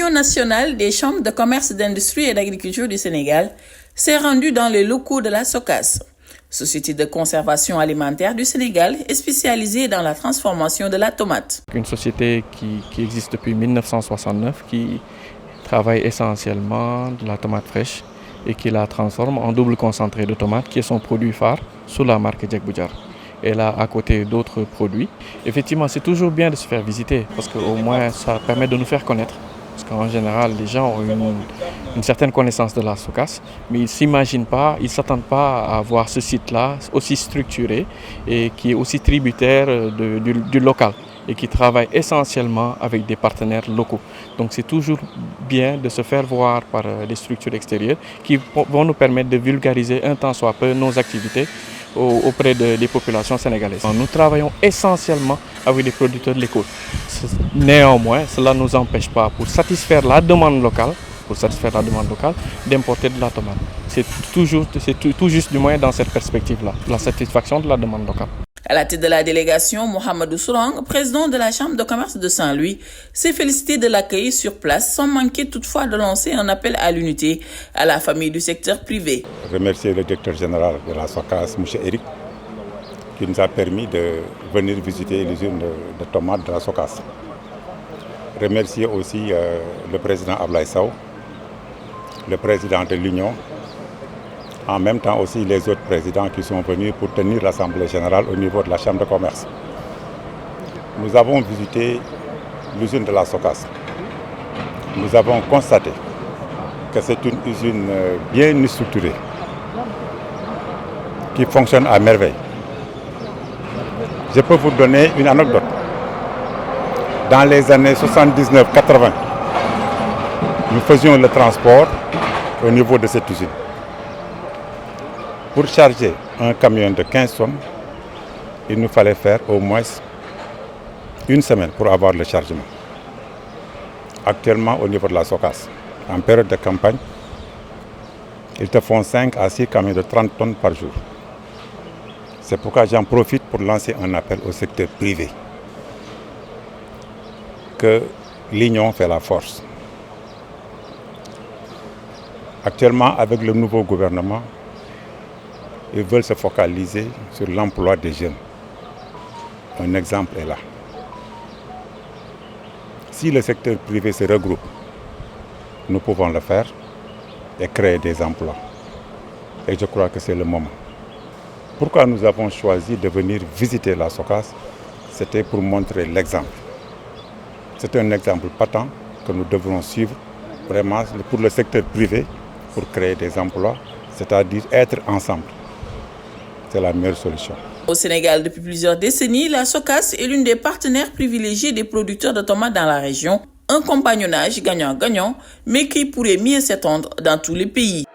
l'Union nationale des chambres de commerce, d'industrie et d'agriculture du Sénégal s'est rendue dans les locaux de la SOCAS, Société de conservation alimentaire du Sénégal est spécialisée dans la transformation de la tomate. Une société qui existe depuis 1969, qui travaille essentiellement de la tomate fraîche et qui la transforme en double concentré de tomate, qui est son produit phare sous la marque Dieg Bu Jar. Et là, à côté d'autres produits. Effectivement, c'est toujours bien de se faire visiter parce qu'au moins, ça permet de nous faire connaître. Parce qu'en général, les gens ont une certaine connaissance de la SOCAS, mais ils ne s'imaginent pas, ils ne s'attendent pas à voir ce site-là aussi structuré et qui est aussi tributaire du local et qui travaille essentiellement avec des partenaires locaux. Donc c'est toujours bien de se faire voir par des structures extérieures qui vont nous permettre de vulgariser un tant soit peu nos activités auprès des populations sénégalaises. Nous travaillons essentiellement avec des producteurs locaux. Néanmoins, cela ne nous empêche pas, pour satisfaire la demande locale, d'importer de la tomate. C'est tout juste du moins dans cette perspective-là, la satisfaction de la demande locale. À la tête de la délégation, Mohamedou Sourang, président de la Chambre de commerce de Saint-Louis, s'est félicité de l'accueil sur place sans manquer toutefois de lancer un appel à l'unité à la famille du secteur privé. Remercier le directeur général de la SOCAS, M. Eric, qui nous a permis de venir visiter l'usine de tomates de la SOCAS. Remercier aussi le président Ablaye Sow, le président de l'Union, en même temps aussi les autres présidents qui sont venus pour tenir l'Assemblée générale au niveau de la Chambre de commerce. Nous avons visité l'usine de la SOCAS. Nous avons constaté que c'est une usine bien structurée, qui fonctionne à merveille. Je peux vous donner une anecdote. Dans les années 79-80, nous faisions le transport au niveau de cette usine. Pour charger un camion de 15 tonnes, il nous fallait faire au moins une semaine pour avoir le chargement. Actuellement, au niveau de la SOCAS, en période de campagne, ils te font 5 à 6 camions de 30 tonnes par jour. C'est pourquoi j'en profite pour lancer un appel au secteur privé. Que l'union fait la force. Actuellement, avec le nouveau gouvernement, ils veulent se focaliser sur l'emploi des jeunes. Un exemple est là. Si le secteur privé se regroupe, nous pouvons le faire et créer des emplois. Et je crois que c'est le moment. Pourquoi nous avons choisi de venir visiter la SOCAS? C'était pour montrer l'exemple. C'est un exemple patent que nous devrons suivre vraiment pour le secteur privé pour créer des emplois, c'est-à-dire être ensemble. C'est la meilleure solution. Au Sénégal, depuis plusieurs décennies, la SOCAS est l'une des partenaires privilégiés des producteurs de tomates dans la région. Un compagnonnage gagnant-gagnant, mais qui pourrait mieux s'étendre dans tous les pays.